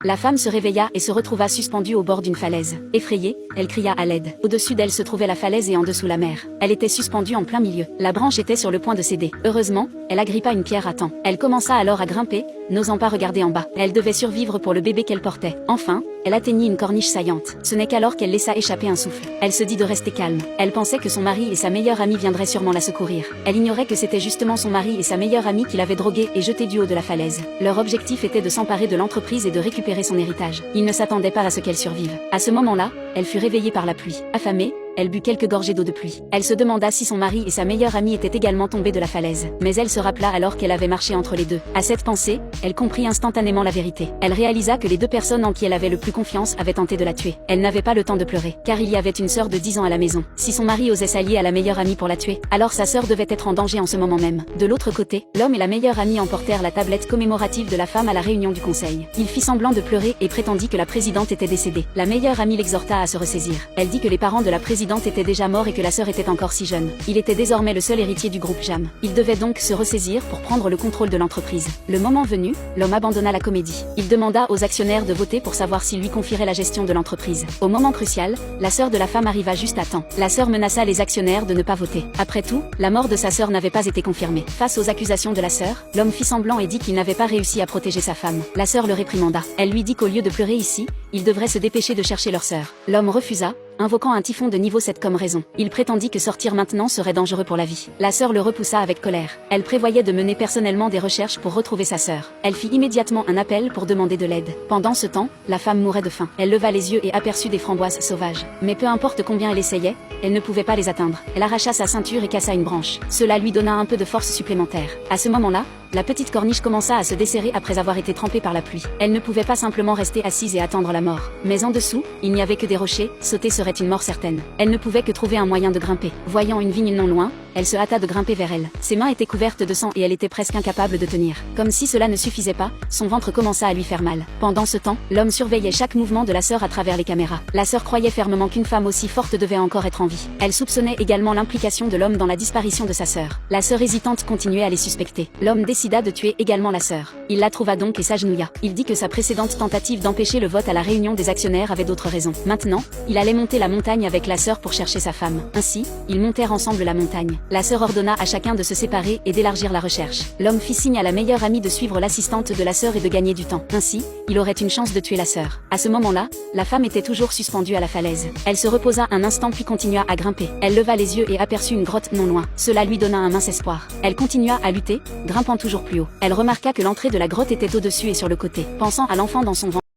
La femme se réveilla et se retrouva suspendue au bord d'une falaise. Effrayée, elle cria à l'aide. Au-dessus d'elle se trouvait la falaise et en dessous la mer. Elle était suspendue en plein milieu. La branche était sur le point de céder. Heureusement, elle agrippa une pierre à temps. Elle commença alors à grimper, n'osant pas regarder en bas. Elle devait survivre pour le bébé qu'elle portait. Enfin, elle atteignit une corniche saillante. Ce n'est qu'alors qu'elle laissa échapper un souffle. Elle se dit de rester calme. Elle pensait que son mari et sa meilleure amie viendraient sûrement la secourir. Elle ignorait que c'était justement son mari et sa meilleure amie qui l'avaient droguée et jetée du haut de la falaise. Leur objectif était de s'emparer de l'entreprise et de récupérer son héritage. Ils ne s'attendaient pas à ce qu'elle survive. À ce moment-là, elle fut réveillée par la pluie. Affamée, elle but quelques gorgées d'eau de pluie. Elle se demanda si son mari et sa meilleure amie étaient également tombés de la falaise. Mais elle se rappela alors qu'elle avait marché entre les deux. À cette pensée, elle comprit instantanément la vérité. Elle réalisa que les deux personnes en qui elle avait le plus confiance avaient tenté de la tuer. Elle n'avait pas le temps de pleurer, car il y avait une sœur de 10 ans à la maison. Si son mari osait s'allier à la meilleure amie pour la tuer, alors sa sœur devait être en danger en ce moment même. De l'autre côté, l'homme et la meilleure amie emportèrent la tablette commémorative de la femme à la réunion du conseil. Il fit semblant de pleurer et prétendit que la présidente était décédée. La meilleure amie l'exhorta à se ressaisir. Elle dit que les parents de la présidente étaient déjà morts et que la sœur était encore si jeune. Il était désormais le seul héritier du groupe Jam. Il devait donc se ressaisir pour prendre le contrôle de l'entreprise. Le moment venu, l'homme abandonna la comédie. Il demanda aux actionnaires de voter pour savoir s'ils lui confieraient la gestion de l'entreprise. Au moment crucial, la sœur de la femme arriva juste à temps. La sœur menaça les actionnaires de ne pas voter. Après tout, la mort de sa sœur n'avait pas été confirmée. Face aux accusations de la sœur, l'homme fit semblant et dit qu'il n'avait pas réussi à protéger sa femme. La sœur le réprimanda. Elle lui dit qu'au lieu de pleurer ici, il devrait se dépêcher de chercher leur sœur. L'homme refusa, invoquant un typhon de niveau 7 comme raison. Il prétendit que sortir maintenant serait dangereux pour la vie. La sœur le repoussa avec colère. Elle prévoyait de mener personnellement des recherches pour retrouver sa sœur. Elle fit immédiatement un appel pour demander de l'aide. Pendant ce temps, la femme mourait de faim. Elle leva les yeux et aperçut des framboises sauvages. Mais peu importe combien elle essayait, elle ne pouvait pas les atteindre. Elle arracha sa ceinture et cassa une branche. Cela lui donna un peu de force supplémentaire. À ce moment-là, la petite corniche commença à se desserrer après avoir été trempée par la pluie. Elle ne pouvait pas simplement rester assise et attendre la mort. Mais en dessous, il n'y avait que des rochers, sauter serait une mort certaine. Elle ne pouvait que trouver un moyen de grimper. Voyant une vigne non loin, elle se hâta de grimper vers elle. Ses mains étaient couvertes de sang et elle était presque incapable de tenir. Comme si cela ne suffisait pas, son ventre commença à lui faire mal. Pendant ce temps, l'homme surveillait chaque mouvement de la sœur à travers les caméras. La sœur croyait fermement qu'une femme aussi forte devait encore être en vie. Elle soupçonnait également l'implication de l'homme dans la disparition de sa sœur. La sœur hésitante continuait à les suspecter. L'homme décida de tuer également la sœur. Il la trouva donc et s'agenouilla. Il dit que sa précédente tentative d'empêcher le vote à la réunion des actionnaires avait d'autres raisons. Maintenant, il allait monter la montagne avec la sœur pour chercher sa femme. Ainsi, ils montèrent ensemble la montagne. La sœur ordonna à chacun de se séparer et d'élargir la recherche. L'homme fit signe à la meilleure amie de suivre l'assistante de la sœur et de gagner du temps. Ainsi, il aurait une chance de tuer la sœur. À ce moment-là, la femme était toujours suspendue à la falaise. Elle se reposa un instant puis continua à grimper. Elle leva les yeux et aperçut une grotte non loin. Cela lui donna un mince espoir. Elle continua à lutter, grimpant toujours plus haut. Elle remarqua que l'entrée de la grotte était au-dessus et sur le côté. Pensant à l'enfant dans son ventre,